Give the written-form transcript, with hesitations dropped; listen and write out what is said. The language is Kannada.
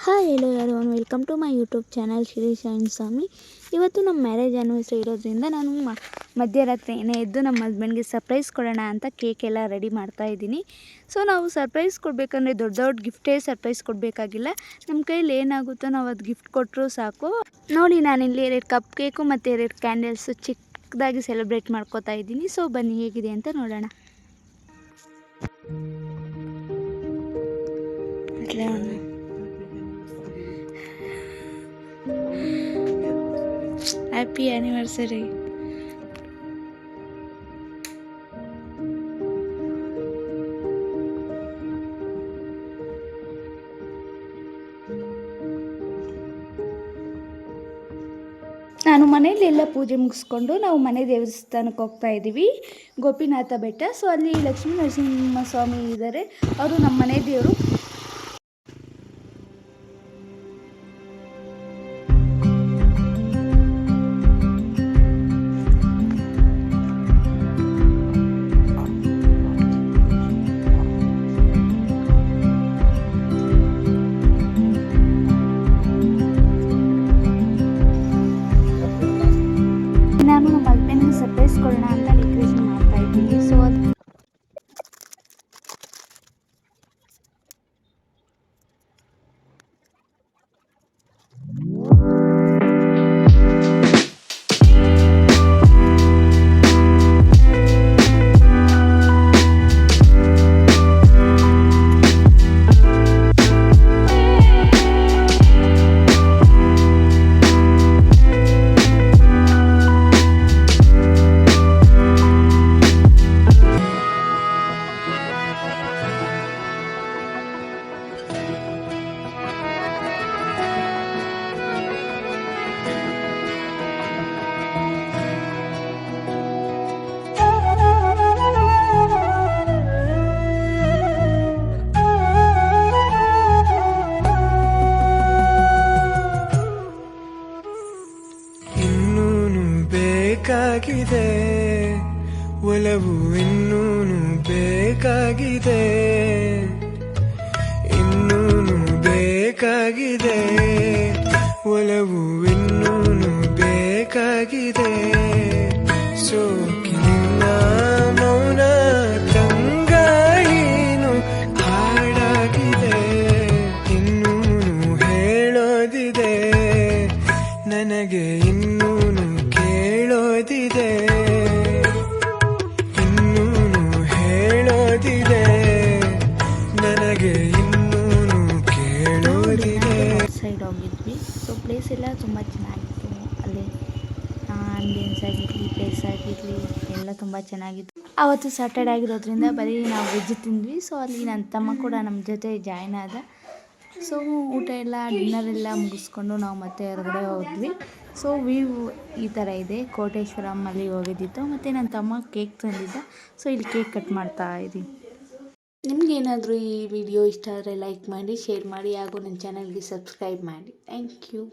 ಹಾಯ್ ಹೆಲೋ ಯಾರು welcome to my YouTube channel Shri Shine Swamy. ಇವತ್ತು ನಮ್ಮ ಮ್ಯಾರೇಜ್ ಆ್ಯನಿವರ್ಸರಿ ಇರೋದ್ರಿಂದ ನಾನು ಮಧ್ಯರಾತ್ರಿನೇ ಎದ್ದು ನಮ್ಮ ಹಸ್ಬೆಂಡ್ಗೆ ಸರ್ಪ್ರೈಸ್ ಕೊಡೋಣ ಅಂತ ಕೇಕ್ ಎಲ್ಲ ರೆಡಿ ಮಾಡ್ತಾಯಿದ್ದೀನಿ. ಸೊ ನಾವು ಸರ್ಪ್ರೈಸ್ ಕೊಡಬೇಕಂದ್ರೆ ದೊಡ್ಡ ದೊಡ್ಡ ಗಿಫ್ಟೇ ಸರ್ಪ್ರೈಸ್ ಕೊಡಬೇಕಾಗಿಲ್ಲ. ನಮ್ಮ ಕೈಲಿ ಏನಾಗುತ್ತೋ ನಾವು ಅದು ಗಿಫ್ಟ್ ಕೊಟ್ಟರೂ ಸಾಕು. ನೋಡಿ, ನಾನಿಲ್ಲಿ 2 ಕಪ್ ಕೇಕು ಮತ್ತು 2 ಕ್ಯಾಂಡಲ್ಸು ಚಿಕ್ಕದಾಗಿ ಸೆಲೆಬ್ರೇಟ್ ಮಾಡ್ಕೋತಾ ಇದ್ದೀನಿ. ಸೊ ಬನ್ನಿ ಹೇಗಿದೆ ಅಂತ ನೋಡೋಣ. Happy anniversary. ನಾನು ಮನೆಯಲ್ಲೆಲ್ಲ ಪೂಜೆ ಮುಗಿಸ್ಕೊಂಡು ನಾವು ಮನೆ ದೇವಸ್ಥಾನಕ್ಕೆ ಹೋಗ್ತಾ ಇದ್ದೀವಿ, ಗೋಪಿನಾಥ ಬೆಟ್ಟ. ಸೊ ಅಲ್ಲಿ ಲಕ್ಷ್ಮೀ ನರಸಿಂಹ ಸ್ವಾಮಿ ಇದ್ದಾರೆ, ಅವರು ನಮ್ಮ ಮನೆ ದೇವರು. ನಾನು ನಮ್ಮ ಹಸ್ಬೆಂಡ್ಗೆ ಸರ್ಪ್ರೈಸ್ ಕೊಡೋಣ ಅಂತ ಡೆಕೋರೇಷನ್ ಮಾಡ್ತಾ ಇದ್ದೀನಿ. ಸೊ ಬೇಕಾಗಿದೆ ಒಲವು, ಇನ್ನೂನು ಬೇಕಾಗಿದೆ, ಇನ್ನೂನು ಬೇಕಾಗಿದೆ ಒಲವು, ಇನ್ನೂನು ಬೇಕಾಗಿದೆ. ಸೋಕಿನ ಮೌನ ತಂಗಾಯಿನು ಹಾಡಾಗಿದೆ, ಇನ್ನೂನು ಹೇಳೋದಿದೆ ನನಗೆ, ಇನ್ನೂನು ಕೇಳೋದಿದೆ, ಇನ್ನೂನು ಹೇಳೋದಿದೆ ನನಗೆ, ಇನ್ನೂನು ಕೇಳೋದಿದೆ. ಸೈಡ್ ಹೋಗಿದ್ವಿ. ಸೊ ಪ್ಲೇಸ್ ಎಲ್ಲ ತುಂಬ ಚೆನ್ನಾಗಿತ್ತು. ಅಲ್ಲಿ ಆಂಬಿಯನ್ಸ್ ಆಗಿರಲಿ, ಪ್ಲೇಸ್ ಆಗಿರಲಿ ಎಲ್ಲ ತುಂಬ ಚೆನ್ನಾಗಿತ್ತು. ಆವತ್ತು ಸ್ಯಾಟರ್ಡೆ ಆಗಿರೋದ್ರಿಂದ ಬರೀ ನಾವು ವೆಜ್ ತಿಂದ್ವಿ. ಸೊ ಅಲ್ಲಿ ನನ್ನ ತಮ್ಮ ಕೂಡ ನಮ್ಮ ಜೊತೆ ಜಾಯ್ನ್ ಆದ. ಸೊ ಊಟ ಎಲ್ಲ ಡಿನ್ನರ್ ಎಲ್ಲ ಮುಗಿಸ್ಕೊಂಡು ನಾವು ಮತ್ತೆ ಹೊರಗಡೆ ಹೋದ್ವಿ. ಸೊ ವ್ಯೂ ಈ ಥರ ಇದೆ. ಕೋಟೇಶ್ವರಂ ಅಲ್ಲಿ ಹೋಗಿದ್ದಿತ್ತು. ಮತ್ತು ನನ್ನ ತಮ್ಮ ಕೇಕ್ ತಂದಿದ್ದ. ಸೊ ಇಲ್ಲಿ ಕೇಕ್ ಕಟ್ ಮಾಡ್ತಾ ಇದ್ದೀನಿ. ನಿಮಗೇನಾದರೂ ಈ ವಿಡಿಯೋ ಇಷ್ಟ ಆದರೆ ಲೈಕ್ ಮಾಡಿ, ಶೇರ್ ಮಾಡಿ, ಹಾಗೂ ನನ್ನ ಚಾನಲ್ಗೆ ಸಬ್ಸ್ಕ್ರೈಬ್ ಮಾಡಿ. Thank you.